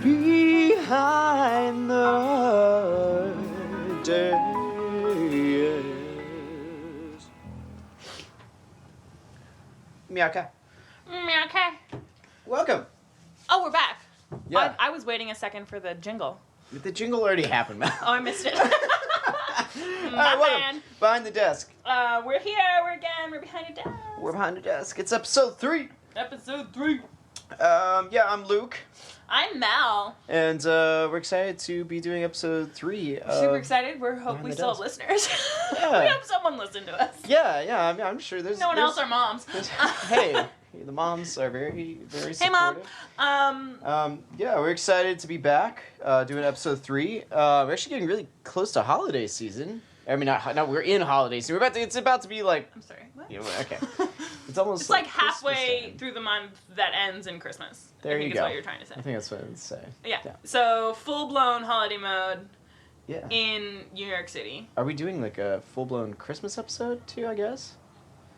behind the days. Meowka. Okay. Welcome. Oh, we're back. Yeah. I was waiting a second for the jingle. The jingle already happened, Mel. Oh, I missed it. All right, welcome. Man. Behind the desk. We're here. We're behind a desk. We're behind the desk. It's episode 3. Episode 3. Yeah, I'm Luke. I'm Mel. And we're excited to be doing episode 3. Super excited. We hope we the still have desk. listeners. Yeah. We hope someone listened to us. Yeah. I mean, I'm sure there's No one else are moms. Hey, the moms are very, very Hey, Mom. supportive. Yeah, we're excited to be back doing episode 3. We're actually getting really close to holiday season. I mean, not we're in holiday season. It's about to be like. I'm sorry. What? Yeah, okay. It's almost. It's like Christmas halfway time. through the month that ends in Christmas. There I think you is go. what you're trying to say. I think that's what I'd say. Yeah. So full-blown holiday mode Yeah. in New York City. Are we doing like a full-blown Christmas episode too? I guess.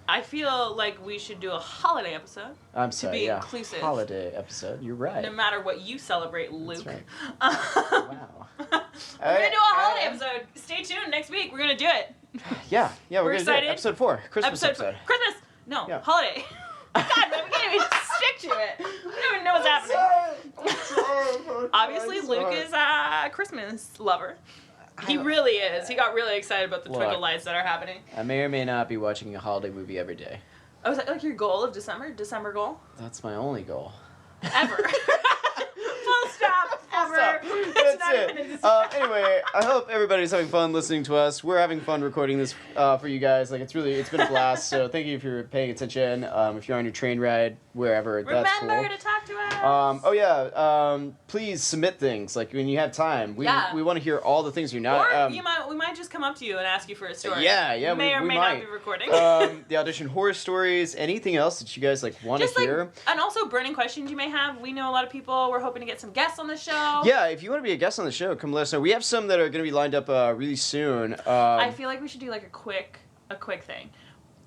I feel like we should do a holiday episode. I'm sorry. be Yeah. inclusive. Holiday episode. You're right. No matter what you celebrate, Luke. right. Wow. Wow. We're gonna do a holiday episode. Stay tuned. Next week we're gonna do it. Yeah. We're gonna excited. do it. Episode 4. Christmas episode. Christmas. No. Yeah. Holiday. God, man, we can't even stick to it. We don't even know what's happening. Obviously, Luke is a Christmas lover. He really is. He got really excited about the Look. twinkle lights that are happening. I may or may not be watching a holiday movie every day. Oh, is that like your goal of December? December goal? That's my only goal. Ever. Full stop. Ever. It's That's not even a it. December. Anyway, I hope everybody's having fun listening to us. We're having fun recording this for you guys. Like it's been a blast. So thank you if you're paying attention. If you're on your train ride, wherever, that's cool. Remember to talk to us. Please submit things. Like when you have time, we Yeah. want to hear all the things you're not. Or we might just come up to you and ask you for a story. Yeah, We may or we may might. not be recording. The Audition Horror Stories, anything else that you guys like want to Just hear. and also burning questions you may have. We know a lot of people. We're hoping to get some guests on the show. Yeah, if you want to be a guest on the show, come let us know. We have some that are going to be lined up really soon. I feel like we should do like a quick thing.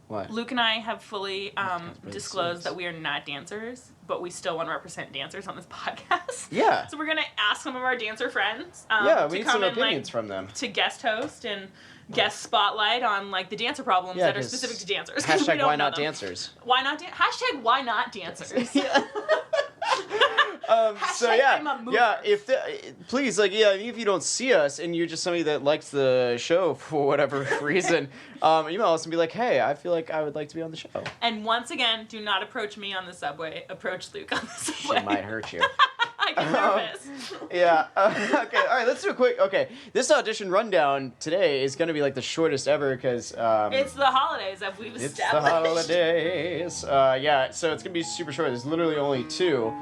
What? Luke and I have fully pretty disclosed serious. that we are not dancers, but we still want to represent dancers on this podcast. Yeah. So we're gonna ask some of our dancer friends. Yeah, to we need come some and, opinions from them. to guest host and guest spotlight on like the dancer problems Yeah, that are 'cause specific to dancers. 'cause we Hashtag don't why know not them. dancers. Why not? Hashtag why not dancers. So Hashtag yeah, I'm a mover. yeah. Please, like, yeah, if you don't see us and you're just somebody that likes the show for whatever reason, email us and be like, hey, I feel like I would like to be on the show. And once again, do not approach me on the subway. Approach Luke on the subway. It might hurt you. I get nervous. Yeah. Okay. All right. Let's do a quick. Okay. This audition rundown today is going to be like the shortest ever because It's the holidays that we've it's the established. holidays. Yeah. So it's going to be super short. There's literally only 2.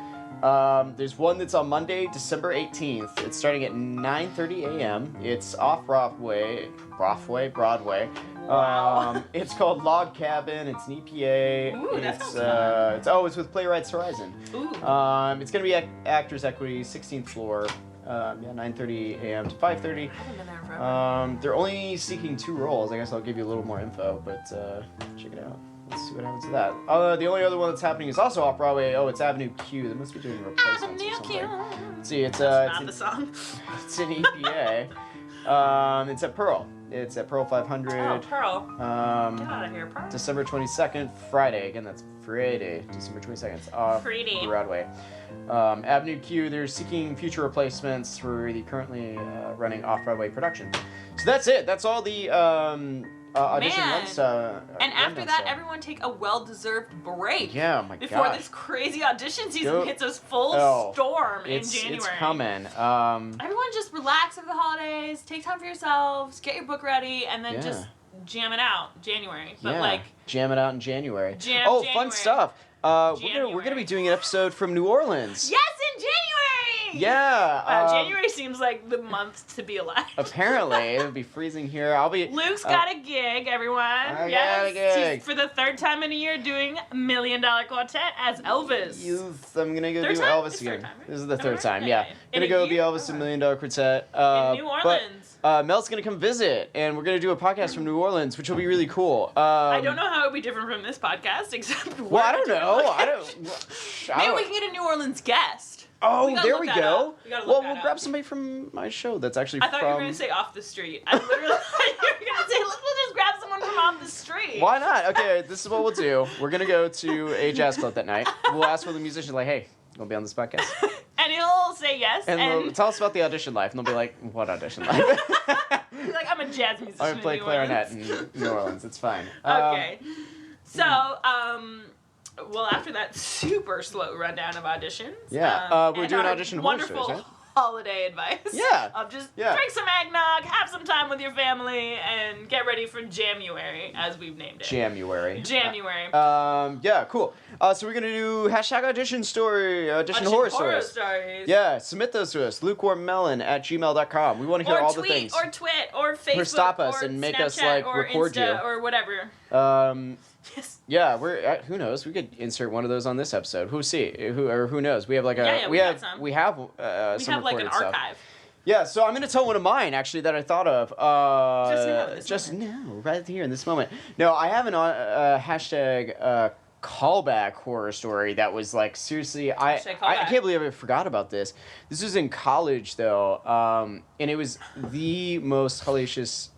There's one that's on Monday, December 18th. It's starting at 9:30 a.m. It's off Broadway. Wow. It's called Log Cabin. It's an EPA. Ooh, that it's sounds fun. it's with Playwrights Horizon. Ooh. It's gonna be Actors Equity, 16th floor. 9:30 a.m. to 5:30. I haven't been there forever. They're only seeking 2 roles. I guess I'll give you a little more info, but check it out. Let's see what happens to that. The only other one that's happening is also off Broadway. Oh, it's Avenue Q. They must be doing replacements or Avenue something. Q. Let's see, it's Not the song. it's an EPA. It's at Pearl. It's at Pearl 500. Oh, Pearl. Get out of here, Pearl. December 22nd, Friday. Again, that's Friday, December 22nd. It's off Friday. Broadway. Avenue Q, they're seeking future replacements for the currently running off-Broadway production. So that's it. That's all the audition Man. runs. And after rundown that, stuff. everyone take a well-deserved break. Yeah, oh my Before gosh. this crazy audition season Go- hits us full Oh, storm in It's January. coming. Everyone just relax over the holidays, take time for yourselves, get your book ready, and then Yeah. just jam it out January. But yeah, like, jam it out in January. Jam oh, January. fun stuff. We're gonna January. be doing an episode from New Orleans. yes, in January! Yeah. Wow, January seems like the month to be alive. Apparently, it'll be freezing here. I'll be. Luke's got a gig, everyone. I yes, got a gig. He's for the 3rd time in a year doing $1 Million Quartet as Elvis. I'm gonna go Third do time? Elvis It's again. third time, right? This is the Am I 3rd right? time. Yeah, Yeah, yeah, yeah. In gonna a go be year? Elvis $1 Million Quartet. In New Orleans. But Mel's gonna come visit, and we're gonna do a podcast from New Orleans, which will be really cool. I don't know how it would be different from this podcast, except Well, I don't know. I don't. Maybe we can get a New Orleans guest. Oh, there we look that go. up. We gotta Well, look that we'll up. grab somebody from my show that's actually I thought from... you were going to say off the street. I literally thought you were going to say, let's just grab someone from off the street. Why not? Okay, this is what we'll do. We're going to go to a jazz club that night. We'll ask for the musicians, like, hey, you want to be on this podcast? And he'll say yes. And they'll tell us about the audition life. And they'll be like, what audition life? He's like, I'm a jazz musician. I play in New clarinet Orleans. in New Orleans. It's fine. Okay. So, well, after that super slow rundown of auditions. Yeah. We're and doing our Audition Horror Stories, wonderful right? holiday advice. Yeah. Of just Yeah. drink some eggnog, have some time with your family, and get ready for January, as we've named it. January. January. Cool. So we're gonna do hashtag audition horror stories. Yeah, submit those to us. lukewarmmelon@gmail.com. We want to hear all the things. Or tweet, or Facebook, Or stop us or and make Snapchat, us, like, or record Insta, you. or whatever. Yes. Yeah, we're who knows? We could insert one of those on this episode. Who knows? We have like Yeah, we got have some. we have We some have like an recorded stuff. archive. Yeah, so I'm gonna tell one of mine actually that I thought of Just now, now, right here in this moment. No, I have an hashtag callback horror story that was like seriously I can't believe I forgot about this. This was in college though, and it was the most hellacious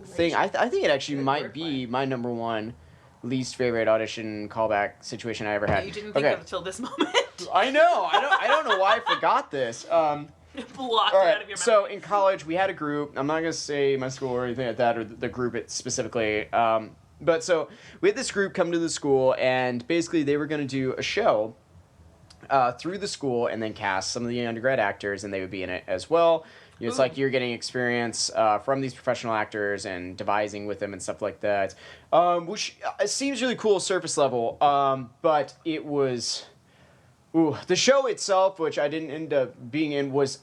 thing. I think it actually might be my number one least favorite audition callback situation I ever had. You didn't think of it until this moment. I know. I don't know why I forgot this. Blocked all it right. out of your memory. So in college we had a group. I'm not gonna say my school or anything like that or the group it specifically. But so we had this group come to the school and basically they were gonna do a show through the school and then cast some of the undergrad actors and they would be in it as well. It's like you're getting experience from these professional actors and devising with them and stuff like that, which seems really cool surface level, but it was... the show itself, which I didn't end up being in, was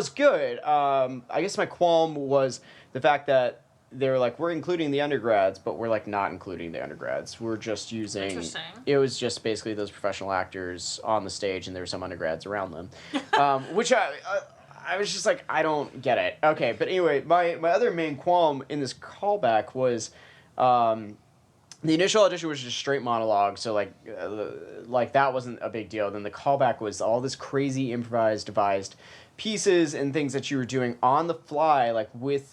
good. I guess my qualm was the fact that they were like, we're including the undergrads, but we're like not including the undergrads. We're just using... Interesting. It was just basically those professional actors on the stage and there were some undergrads around them, which I was just like, I don't get it. Okay, but anyway, my other main qualm in this callback was the initial audition was just straight monologue, so like that wasn't a big deal. Then the callback was all this crazy improvised, devised pieces and things that you were doing on the fly, like with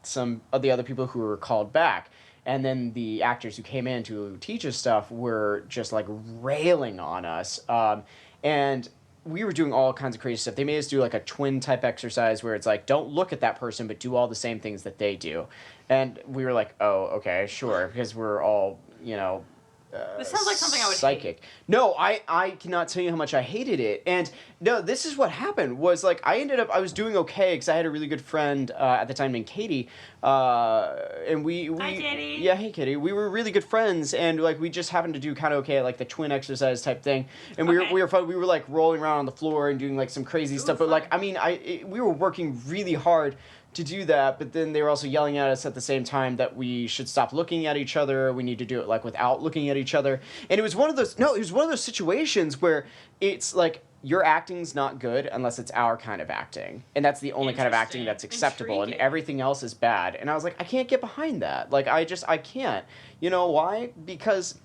some of the other people who were called back. And then the actors who came in to teach us stuff were just like railing on us. And we were doing all kinds of crazy stuff. They made us do like a twin type exercise where it's like, don't look at that person, but do all the same things that they do. And we were like, oh, okay, sure. Because we're all, this sounds like something I would psychic. hate. No, I cannot tell you how much I hated it. And no, this is what happened was like I was doing okay because I had a really good friend at the time named Katie. And we Hi, Katie. Yeah, hey Katie. We were really good friends and like we just happened to do kind of okay at like the twin exercise type thing. And we were fun. We were like rolling around on the floor and doing like some crazy stuff. But like we were working really hard to do that, but then they were also yelling at us at the same time that we should stop looking at each other. We need to do it like without looking at each other. And it was one of those situations where it's like your acting's not good unless it's our kind of acting. And that's the only kind of acting that's acceptable. Intriguing. And everything else is bad. And I was like, I can't get behind that. Like I can't. You know why? Because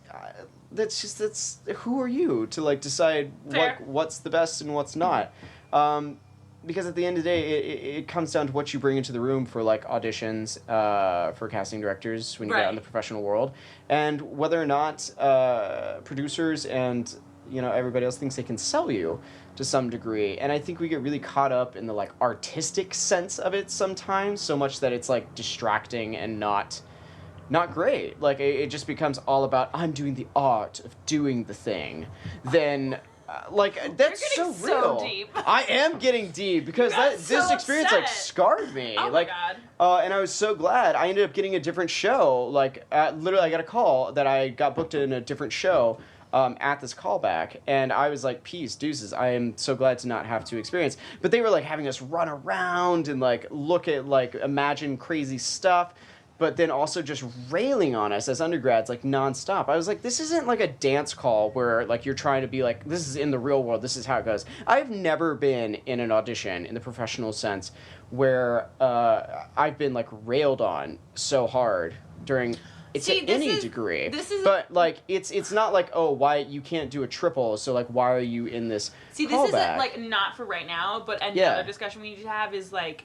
that's who are you to like decide what's the best and what's not. Because at the end of the day, it comes down to what you bring into the room for like auditions for casting directors when you get out in the professional world, and whether or not producers and everybody else thinks they can sell you to some degree. And I think we get really caught up in the like artistic sense of it sometimes, so much that it's like distracting and not great. Like it just becomes all about I'm doing the art of doing the thing. Then. That's so real. Deep. I am getting deep because this experience like scarred me. Oh my God. And I was so glad. I ended up getting a different show. Like literally, I got a call that I got booked in a different show at this callback, and I was like, "Peace, deuces." I am so glad to not have to experience. But they were like having us run around and like look at like imagine crazy stuff. But then also just railing on us as undergrads, like, nonstop. I was like, this isn't like a dance call where, like, you're trying to be like, this is in the real world, this is how it goes. I've never been in an audition, in the professional sense, where I've been, like, railed on so hard during It's any degree. But like it's not like, oh, why you can't do a triple, so like why are you in this See, this callback? isn't like not for right now, but another discussion we need to have is like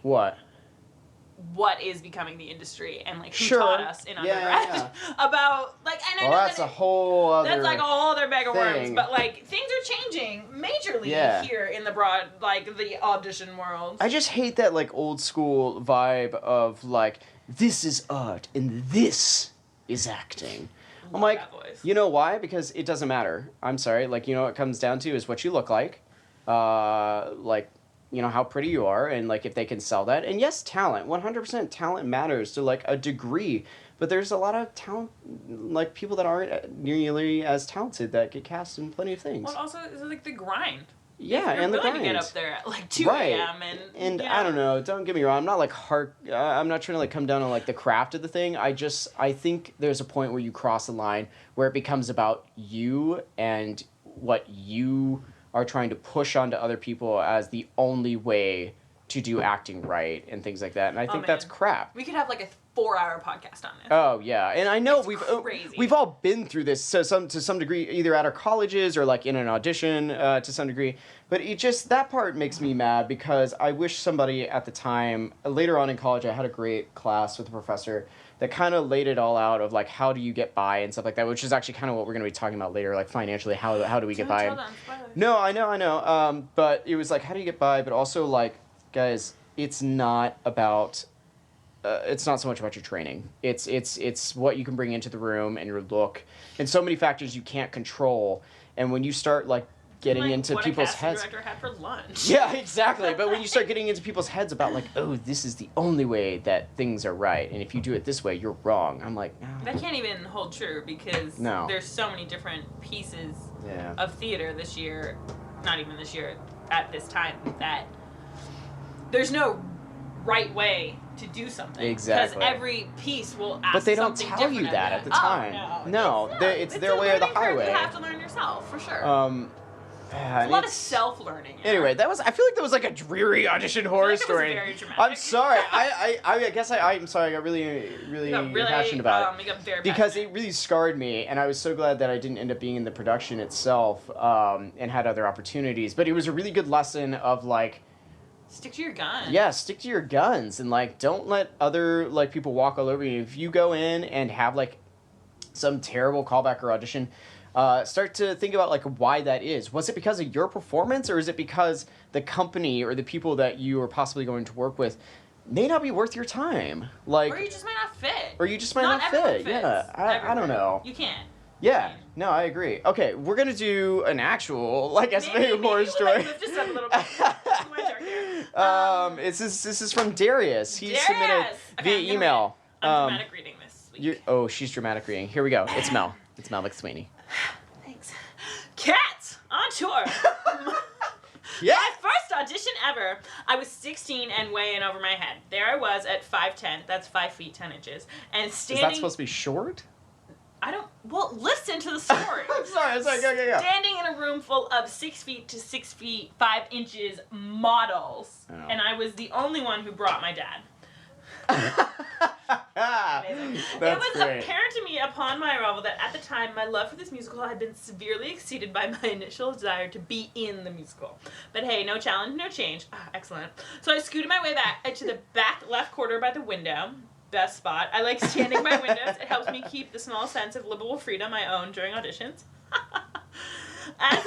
what is becoming the industry and like who taught us in undergrad about like, and I know that's a whole other that's like a whole other bag of worms, thing. but like things are changing majorly here in the broad like the audition world. I just hate that like old school vibe of like, this is art and this is acting. I'm like, you know why? Because it doesn't matter. I'm sorry. Like, you know what it comes down to is what you look like. Like, you know, how pretty you are, and like if they can sell that. And yes, talent. 100% talent matters to like a degree. But there's a lot of talent, like people that aren't nearly as talented that get cast in plenty of things. Well, also, it's like the grind. Yeah, and the grind. To get up there at like 2 a.m. and you know. I don't know. Don't get me wrong. I'm not like I'm not trying to like come down on like the craft of the thing. I think there's a point where you cross the line where it becomes about you and what you are trying to push onto other people as the only way to do acting right and things like that. And I think that's crap. We could have like a 4-hour podcast on this. Oh yeah, and I know it's we've all been through this to some degree, either at our colleges or like in an audition to some degree. But it just, that part makes me mad because I wish somebody at the time, later on in college, I had a great class with a professor that kind of laid it all out of like how do you get by and stuff like that, which is actually kind of what we're going to be talking about later, like financially, how do we get by? No, I know. But it was like, how do you get by? But also like, guys, it's not about. It's not so much about your training. It's what you can bring into the room and your look, and so many factors you can't control. And when you start like getting into people's heads, what a casting director had for lunch. Yeah, exactly. But when you start getting into people's heads about like, oh, this is the only way that things are right, and if you do it this way, you're wrong. I'm like, no. That can't even hold true because there's so many different pieces of theater this year, not even this year, at this time, that there's no right way to do something. Exactly. Because every piece will ask But they don't something tell you that at the time. Oh, no. It's their way or the highway. You have to learn yourself, for sure. A lot of self-learning. Anyway, I feel like that was like a dreary audition horror story. Very dramatic. I'm sorry. I guess I'm sorry. I got really passionate about it. Because it really scarred me, and I was so glad that I didn't end up being in the production itself, and had other opportunities. But it was a really good lesson of like, stick to your guns. Yeah, stick to your guns, and like don't let other like people walk all over you. If you go in and have like some terrible callback or audition, start to think about like why that is. Was it because of your performance, or is it because the company or the people that you are possibly going to work with may not be worth your time? Like, or you just might not fit. Or you just might not fit. Yeah, I don't know. You can't. Yeah, no, I agree. Okay, we're gonna do an actual like estimated horror story. Maybe lift this up a little bit. This is from Darius. He submitted via email. I'm dramatic reading this week. She's dramatic reading. Here we go. It's Mel. It's Mel McSweeney. Thanks. Cats on tour. Yeah. My first audition ever. I was 16 and way in over my head. There I was at 5'10". That's 5 feet 10 inches. And standing. Is that supposed to be short? Well, listen to the story. I'm sorry, go. Standing in a room full of 6 feet to 6 feet 5 inches models, and I was the only one who brought my dad. Amazing. It was apparent to me upon my arrival that at the time my love for this musical had been severely exceeded by my initial desire to be in the musical. But hey, no challenge, no change. Excellent. So I scooted my way back to the back left corner by the window. Best spot. I like standing by windows. It helps me keep the small sense of livable freedom I own during auditions. As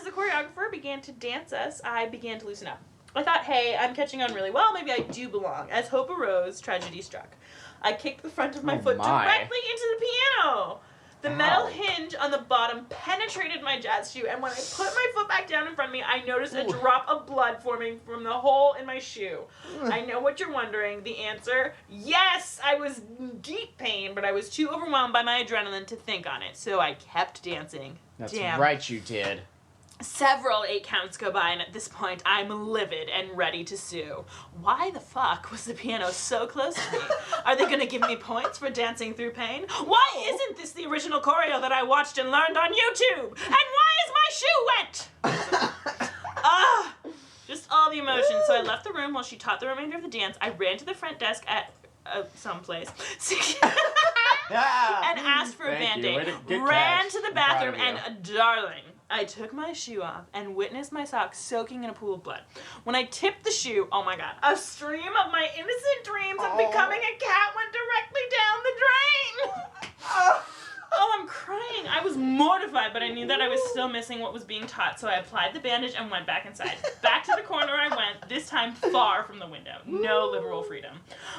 the choreographer began to dance us, I began to loosen up. I thought, hey, I'm catching on really well. Maybe I do belong. As hope arose, tragedy struck. I kicked the front of my foot directly into the piano. The metal hinge on the bottom penetrated my jazz shoe, and when I put my foot back down in front of me, I noticed a drop of blood forming from the hole in my shoe. I know what you're wondering. The answer, yes! I was in deep pain, but I was too overwhelmed by my adrenaline to think on it, so I kept dancing. That's right, you did. Several 8 counts go by, and at this point, I'm livid and ready to sue. Why the fuck was the piano so close to me? Are they gonna give me points for dancing through pain? Why isn't this the original choreo that I watched and learned on YouTube? And why is my shoe wet? Just all the emotions. So I left the room while she taught the remainder of the dance. I ran to the front desk at someplace. And asked for a Band-Aid. Ran to the bathroom and, darling, I took my shoe off and witnessed my socks soaking in a pool of blood. When I tipped the shoe, oh my god, a stream of my innocent dreams of becoming a cat went directly down the drain. Oh, I'm crying. I was mortified, but I knew that I was still missing what was being taught, so I applied the bandage and went back inside. Back to the corner I went, this time far from the window. No liberal freedom.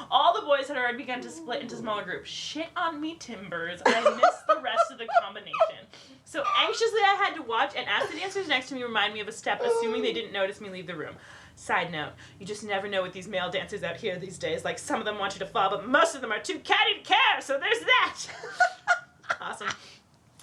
All the boys had already begun to split into smaller groups. Shit on me, Timbers. I missed the rest of the combination. So anxiously I had to watch and ask the dancers next to me remind me of a step, assuming they didn't notice me leave the room. Side note, you just never know with these male dancers out here these days. Like, some of them want you to fall, but most of them are too catty to care, so there's that. Awesome.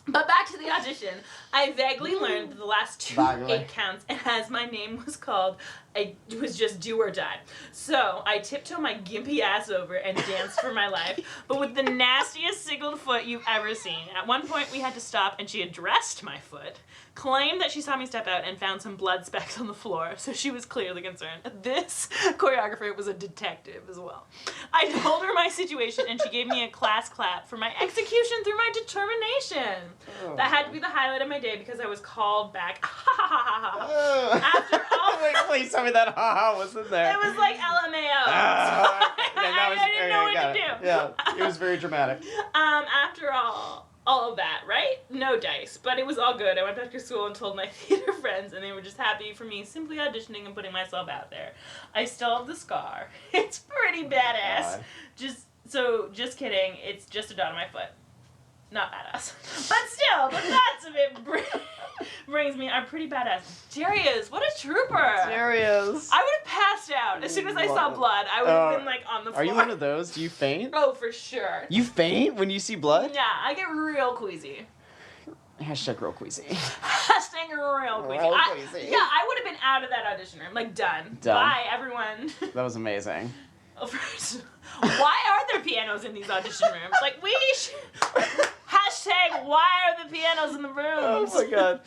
But back to the audition. I vaguely learned that the last 8 counts, and as my name was called, it was just do or die. So I tiptoed my gimpy ass over and danced for my life, but with the nastiest sickled foot you've ever seen. At one point we had to stop, and she addressed my foot, claimed that she saw me step out, and found some blood specks on the floor, so she was clearly concerned. This choreographer was a detective as well. I told her my situation, and she gave me a class clap for my execution through my determination. Oh. That had to be the highlight of my day because I was called back. After all, wait, please tell me that was in there. It was like LMAO. I didn't know what to do. Yeah, it was very dramatic. After all of that, right? No dice, but it was all good. I went back to school and told my theater friends, and they were just happy for me simply auditioning and putting myself out there. I still have the scar. It's pretty badass. Just kidding. It's just a dot on my foot. Not badass. But still, the thoughts of it brings me, I'm pretty badass. Darius, what a trooper. Darius. I would have passed out. As soon as I saw blood, I would have been like on the floor. Are you one of those? Do you faint? Oh, for sure. You faint when you see blood? Yeah, I get real queasy. Hashtag real queasy. Hashtag real queasy. I would have been out of that audition room. Like, done. Bye, everyone. That was amazing. Why are there pianos in these audition rooms? Like, hashtag, why are the pianos in the rooms? Oh my god.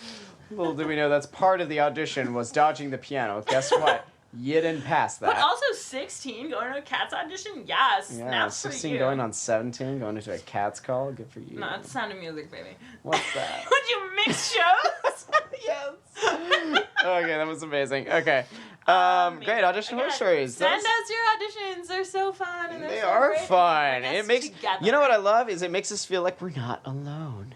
Little did we know that's part of the audition was dodging the piano. Guess what? You didn't pass that. But also 16 going to a Cats audition? Yes. Yeah, 16 going on 17, going into a Cats call. Good for you. No, it's Sound of Music, baby. What's that? Would you mix shows? Yes. Okay, that was amazing. Okay. Great Audition Horror Stories. Send us your auditions. They're so fun. And they so are great. fun. It makes you know what I love is it makes us feel like we're not alone.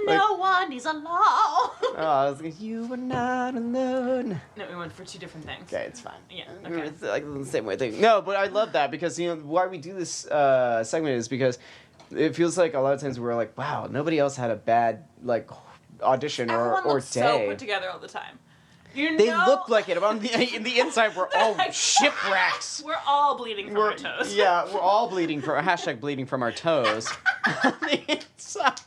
No one is alone. Oh, I was like, you were not alone. No, we went for 2 different things. Okay, it's fine. Yeah. Okay. It's like the same way thing. No, but I love that because why we do this segment is because it feels like a lot of times we're like, wow, nobody else had a bad audition Everyone or looks day. So put together all the time. They look like it, but on the inside we're all shipwrecks. We're all bleeding from our toes. Yeah, we're all bleeding from bleeding from our toes. On the inside.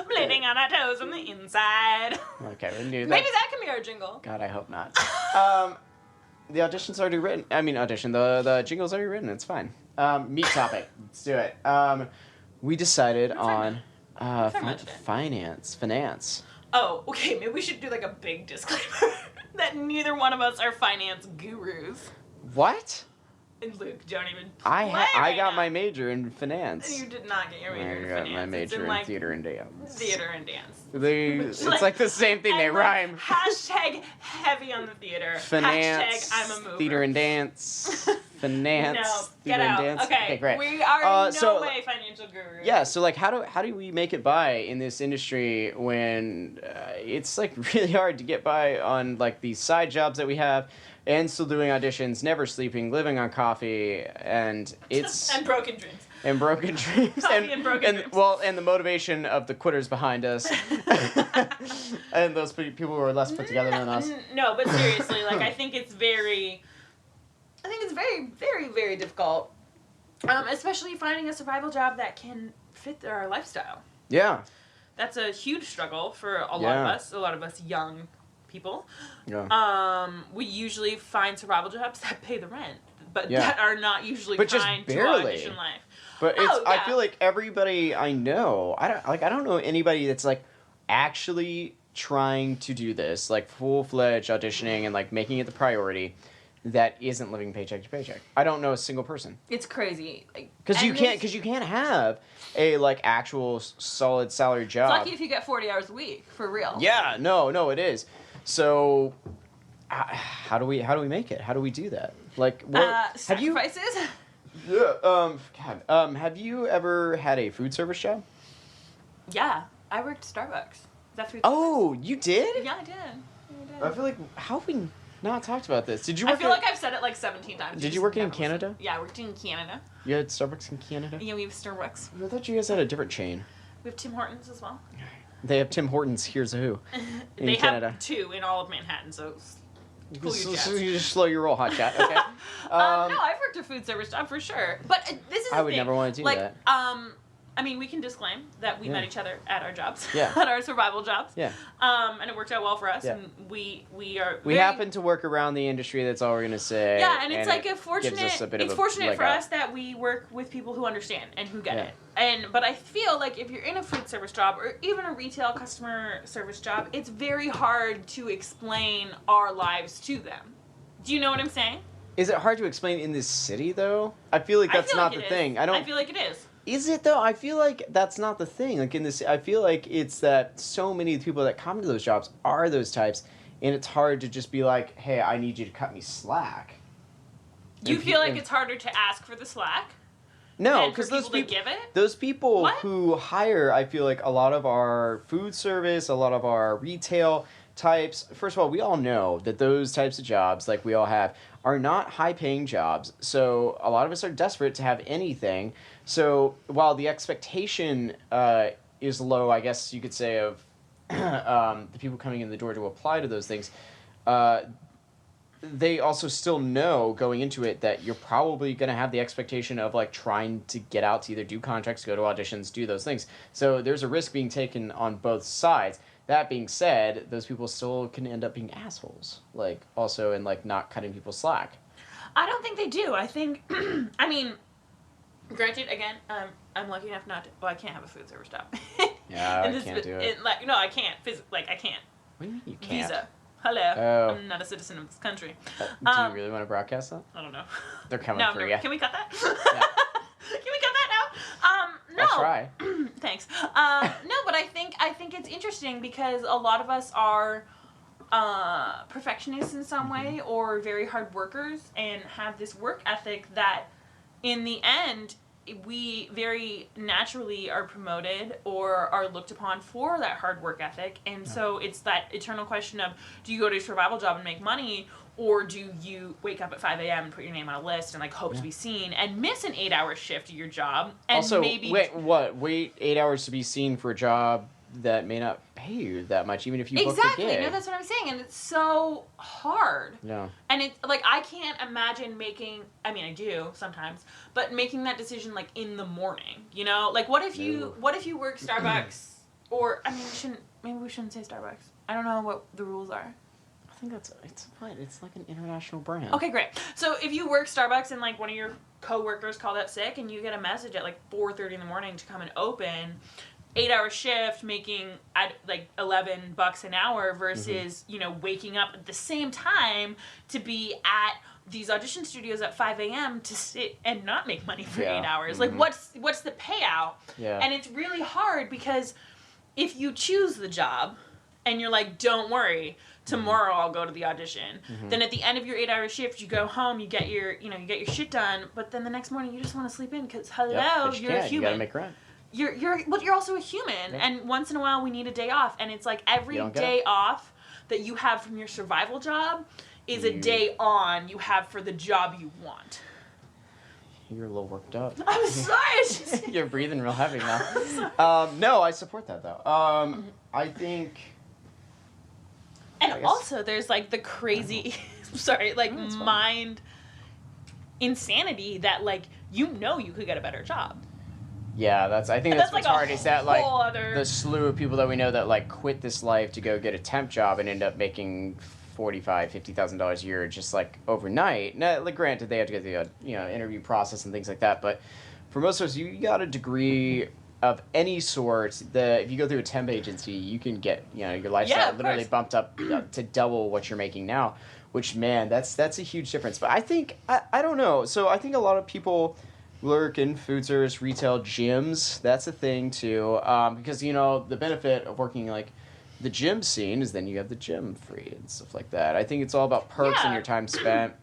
Bleeding on our toes from the inside. Okay, we knew that. Maybe that can be our jingle. God, I hope not. The audition's already written. The jingle's already written. It's fine. Meat topic. Let's do it. We decided on finance. Oh, okay, maybe we should do like a big disclaimer that neither one of us are finance gurus. What? And Luke, don't even I got my major in finance. You did not get your major in finance. I got my major in theater and dance. Theater and dance. It's like the same thing, they rhyme. Hashtag heavy on the theater. Finance, hashtag I'm a mover. theater and dance. Finance, no, theater get out. and dance. Okay, great. We are no way financial gurus. Yeah, so like how do we make it by in this industry when it's like really hard to get by on like these side jobs that we have and still doing auditions, never sleeping, living on coffee, and it's and broken dreams. And broken dreams. Coffee and broken dreams. Well, and the motivation of the quitters behind us. And those people who are less put together than us. No, but seriously, like I think it's very, very, very difficult. Especially finding a survival job that can fit our lifestyle. Yeah. That's a huge struggle for a lot of us young people. Yeah. We usually find survival jobs that pay the rent, but that are not usually kind to audition life. But I feel like everybody I know, I don't know anybody that's like actually trying to do this, like full-fledged auditioning and like making it the priority. that isn't living paycheck to paycheck. I don't know a single person. It's crazy. Because you can't have a like actual solid salary job. It's lucky if you get 40 hours a week, for real. Yeah, no, it is. So, how do we make it? How do we do that? Like, sacrifices? Have you ever had a food service job? Yeah, I worked at Starbucks. That's food service. Oh, you did? Yeah, I did. I feel like, how have we not talked about this? Did you work I feel like I've said it like 17 times. Did you work in Canada? Yeah, I worked in Canada. You had Starbucks in Canada? Yeah, we have Starbucks. I thought you guys had a different chain. We have Tim Hortons as well. They have Tim Hortons, here's a who, in they Canada. Have 2 in all of Manhattan, so cool your jets. So you just slow your roll, hot chat, okay? No, I've worked a food service job for sure. But this is the I would thing. never want to do that. I mean, we can disclaim that we met each other at our jobs, Yeah. at our survival jobs. Yeah. And it worked out well for us, Yeah. and we are. We happen to work around the industry. That's all we're gonna say. Yeah, and it's like it gives us a bit of it's a fortunate leg for up. us that we work with people who understand and who get Yeah. it. But I feel like if you're in a food service job or even a retail customer service job, it's very hard to explain our lives to them. Do you know what I'm saying? Is it hard to explain in this city though? I feel like that's not the thing. I feel like it is. Is it though? I feel like that's not the thing. Like in this, I feel like it's that so many of the people that come to those jobs are those types, and it's hard to just be like, "Hey, I need you to cut me slack." You feel like it's harder to ask for the slack? No, because those people give it? those people What? who hire, I feel like a lot of our food service, a lot of our retail types. First of all, we all know that those types of jobs, like we all have, are not high-paying jobs. So a lot of us are desperate to have anything. So while the expectation is low, I guess you could say, of the people coming in the door to apply to those things, they also still know going into it that you're probably going to have the expectation of like trying to get out to either do contracts, go to auditions, do those things. So there's a risk being taken on both sides. That being said, those people still can end up being assholes, like also, and like not cutting people slack. I don't think they do. I think, I mean, granted, again, I'm lucky enough not to. Well, I can't have a food service job. Yeah, I can't do it. No, I can't. I can't. What do you mean you can't? Visa. Hello. Oh. I'm not a citizen of this country. Do you really want to broadcast that? I don't know. They're coming for you. Can we cut that? Yeah. Can we cut that now? No. I'll try. Thanks. No, but I think it's interesting because a lot of us are perfectionists in some way or very hard workers and have this work ethic that in the end we very naturally are promoted or are looked upon for that hard work ethic. And so it's that eternal question of, do you go to a survival job and make money, or do you wake up at 5 a.m. and put your name on a list and like hope to be seen and miss an 8-hour shift of your job? And also, maybe wait 8 hours to be seen for a job that may not pay you that much, even if you book the gig. No, that's what I'm saying, and it's so hard. Yeah. And it's like I can't imagine making. I mean, I do sometimes, but making that decision like in the morning. You know, like what if you work Starbucks, or I mean, maybe we shouldn't say Starbucks. I don't know what the rules are. I think it's fine. It's like an international brand. Okay, great. So if you work Starbucks and like one of your coworkers called out sick, and you get a message at like 4:30 in the morning to come and open. 8-hour shift making at like $11 an hour versus waking up at the same time to be at these audition studios at 5 a.m. to sit and not make money for 8 hours. Like what's the payout? Yeah. And it's really hard because if you choose the job and you're like, don't worry, tomorrow I'll go to the audition. Then at the end of your 8-hour shift, you go home, you get your shit done, but then the next morning you just want to sleep in because you're a human. You gotta make rent. You're also a human, and once in a while we need a day off, and it's like every day off that you have from your survival job is a day on you have for the job you want. You're a little worked up. I'm sorry. You're breathing real heavy now. No, I support that though. I think. And also, there's like the crazy, mind insanity that like you could get a better job. Yeah, I think that's what's like hard. Is that like other... the slew of people that we know that like quit this life to go get a temp job and end up making $45,000-$50,000 a year just like overnight. Now, like granted, they have to go through the interview process and things like that. But for most of us, you got a degree of any sort, if you go through a temp agency, you can get, your lifestyle literally bumped up to double what you're making now, which, man, that's a huge difference. But I think, I don't know. So I think a lot of people work in food service, retail, gyms. That's a thing too. Because, the benefit of working like the gym scene is then you have the gym free and stuff like that. I think it's all about perks and your time spent.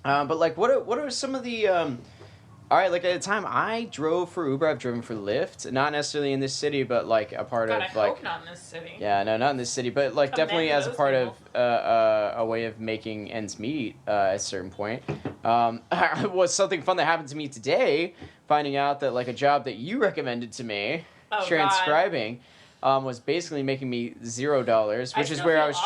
But like, what are some of the, all right, like at the time I drove for Uber, I've driven for Lyft, not necessarily in this city, but like a part of I hope not in this city. Yeah, no, not in this city, but like definitely as a part of a way of making ends meet at a certain point. Was something fun that happened to me today, finding out that like a job that you recommended to me, transcribing. Was basically making me $0, which is where I was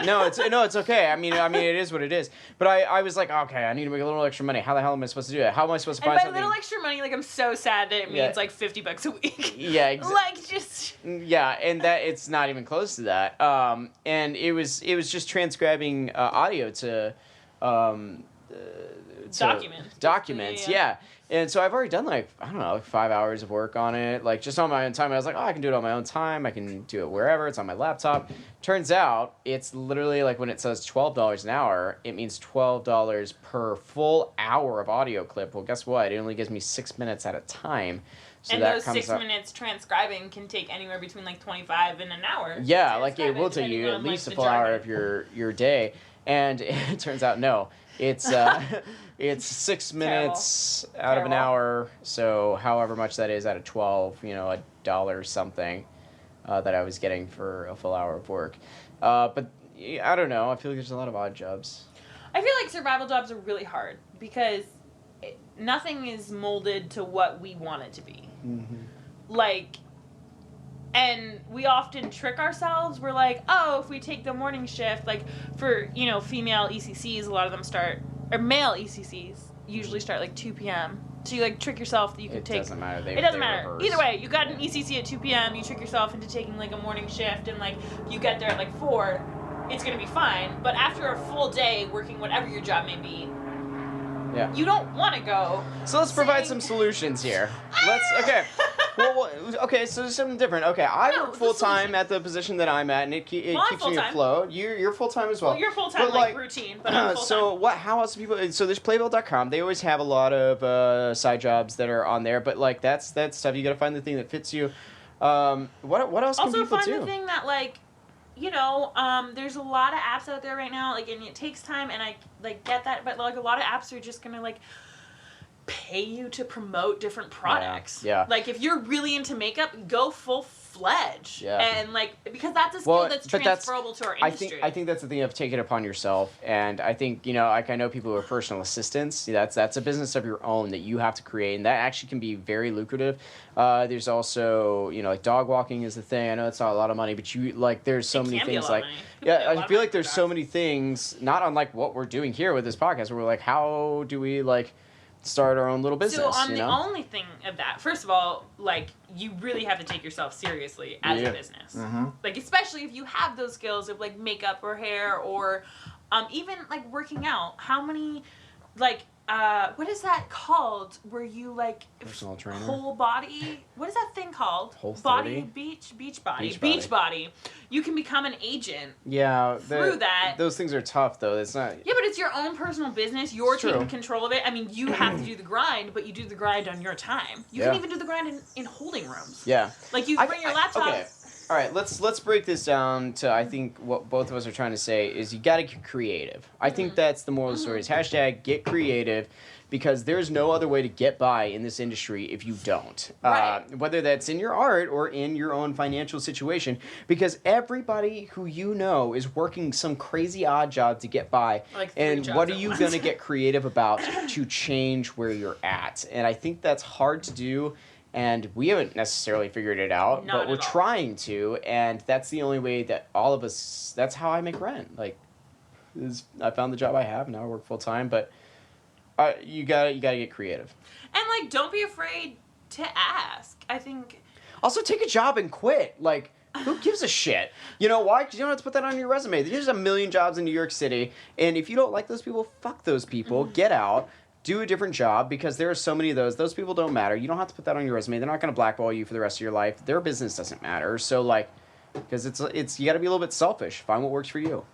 No, it's okay. I mean, it is what it is. But I was like, okay, I need to make a little extra money. How the hell am I supposed to do that? How am I supposed to find something? And by little extra money, like I'm so sad that it means like $50 a week. Yeah, exactly. And that it's not even close to that. And it was just transcribing audio to documents. Yeah. And so I've already done like 5 hours of work on it, like just on my own time. I was like, I can do it on my own time. I can do it wherever. It's on my laptop. Turns out it's literally like when it says $12 an hour, it means $12 per full hour of audio clip. Well, guess what? It only gives me 6 minutes at a time. So and those 6 minutes transcribing can take anywhere between like 25 and an hour. Yeah, like it will take you at least a full hour of your day. And it turns out, no. It's 6 minutes out of an hour, so however much that is out of 12, $1 something that I was getting for a full hour of work. But I don't know. I feel like there's a lot of odd jobs. I feel like survival jobs are really hard because nothing is molded to what we want it to be. Mm-hmm. And we often trick ourselves. We're like, if we take the morning shift, like for, female ECCs, a lot of them or male ECCs usually start like 2 p.m. So you like trick yourself that you can take. It doesn't matter. It doesn't matter. Reverse. Either way, you got an ECC at 2 p.m., you trick yourself into taking like a morning shift and like you get there at like 4, it's going to be fine. But after a full day working whatever your job may be, you don't want to go. So let's provide some solutions here. Okay, so there's something different. Okay, I work full-time at the position that I'm at, and it keeps me afloat. You're full-time as well. Well, you're full-time, like routine, but I'm full-time. So how else do people... So there's Playbill.com. They always have a lot of side jobs that are on there, but like that's stuff. You got to find the thing that fits you. What else can people do? Also find the thing that like... there's a lot of apps out there right now, like, and it takes time, and I, like, get that, but, like, a lot of apps are just gonna, like, pay you to promote different products. Yeah. Like, if you're really into makeup, go full-fledged. Yeah. And, like, because that's a skill that's transferable to our industry. I think that's the thing of taking it upon yourself, and I think, like, I know people who are personal assistants. That's a business of your own that you have to create, and that actually can be very lucrative. There's also, like, dog walking is the thing. I know it's not a lot of money, but there's so many things, like... Yeah, I feel like there's so many things, not unlike what we're doing here with this podcast, where we're like, how do we, like... start our own little business. So the only thing of that, first of all, like, you really have to take yourself seriously as a business. Mm-hmm. Like, especially if you have those skills of, like, makeup or hair or even, like, working out. How many, like, what is that called? Where you, like... Personal trainer? Whole body... What is that thing called? Whole body? Beach body. You can become an agent. Yeah. Through that. Those things are tough, though. It's not... Yeah, but it's your own personal business. You're taking control of it. I mean, you have to do the grind, but you do the grind on your time. You can even do the grind in holding rooms. Yeah. Like, you bring your laptop... Okay. All right, let's break this down to, I think, what both of us are trying to say is you got to get creative. I think that's the moral of the story is # get creative, because there's no other way to get by in this industry if you don't. Right. Whether that's in your art or in your own financial situation, because everybody who you know is working some crazy odd job to get by. Like and what are you going to get creative about to change where you're at? And I think that's hard to do. And we haven't necessarily figured it out, but we're trying to, and that's the only way that all of us, that's how I make rent. Like, I found the job I have, now I work full time, but you gotta get creative. And, like, don't be afraid to ask. I think... Also, take a job and quit. Like, who gives a shit? You know why? Because you don't have to put that on your resume. There's a million jobs in New York City, and if you don't like those people, fuck those people. Get out. do a different job, because there are so many of those. Those people don't matter. You don't have to put that on your resume. They're not going to blackball you for the rest of your life. Their business doesn't matter. So, like, because it's you got to be a little bit selfish. Find what works for you.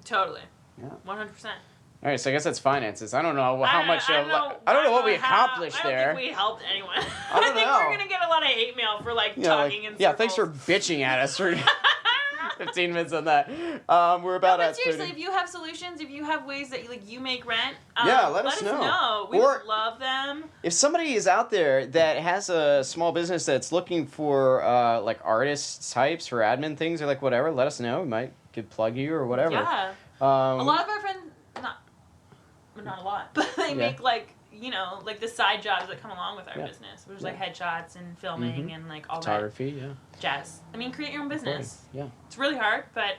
Totally. Yeah. 100%. All right, so I guess that's finances. I don't know how much. I don't know what we accomplished there. I don't think we helped anyone. I don't think know. we're gonna get a lot of hate mail for talking in circles. Yeah, thanks for bitching at us for 15 minutes on that. We're about no, but at seriously, 30. if you have solutions, if you have ways that you make rent, let us know. We would love them. If somebody is out there that has a small business that's looking for artist types for admin things or whatever, let us know. We could plug you or whatever. Yeah. A lot of our friends, not a lot, but they make the side jobs that come along with our business, which is headshots and filming and all photography, that jazz. I mean, create your own business. Yeah. It's really hard, but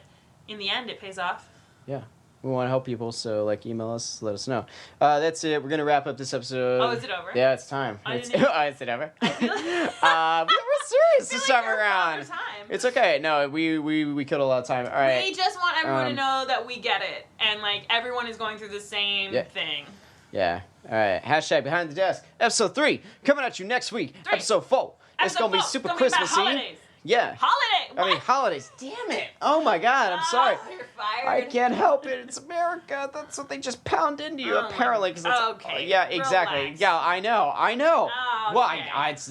in the end, it pays off. Yeah. We want to help people, so email us, let us know. That's it. We're gonna wrap up this episode. Oh, is it over? Yeah, it's time. Is it over? I feel like we're serious this time around. Time. It's okay. No, we killed a lot of time. All right. We just want everyone to know that we get it, and everyone is going through the same thing. Yeah. All right. Hashtag Behind the Desk. Episode 3 coming at you next week. 3. Episode 4. It's gonna be super Christmassy. Yeah. Holiday. What? I mean, holidays. Damn it. Oh my God. I'm sorry. You're fired. I can't help it. It's America. That's what they just pound into you, apparently. Okay. Yeah, exactly. Relax. Yeah, I know. Oh, Well, okay.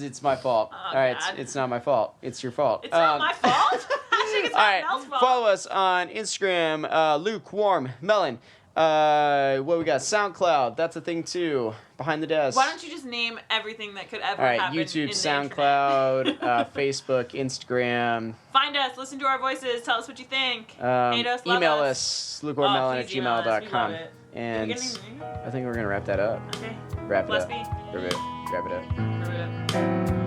it's my fault. Oh, all right, God. it's not my fault. It's your fault. It's not my fault. I think it's all right, Mel's fault. follow us on Instagram, Lukewarm Melon. What we got? SoundCloud. That's a thing too. Behind the Desk. Why don't you just name everything that could ever all right, happen YouTube, in the SoundCloud, Facebook, Instagram. Find us. Listen to our voices. Tell us what you think. Hate us. Love Email us. lukewarmmelon@gmail.com. And I think I think we're gonna wrap that up. Okay. Wrap it Bless up. me. Wrap it up. Wrap it up.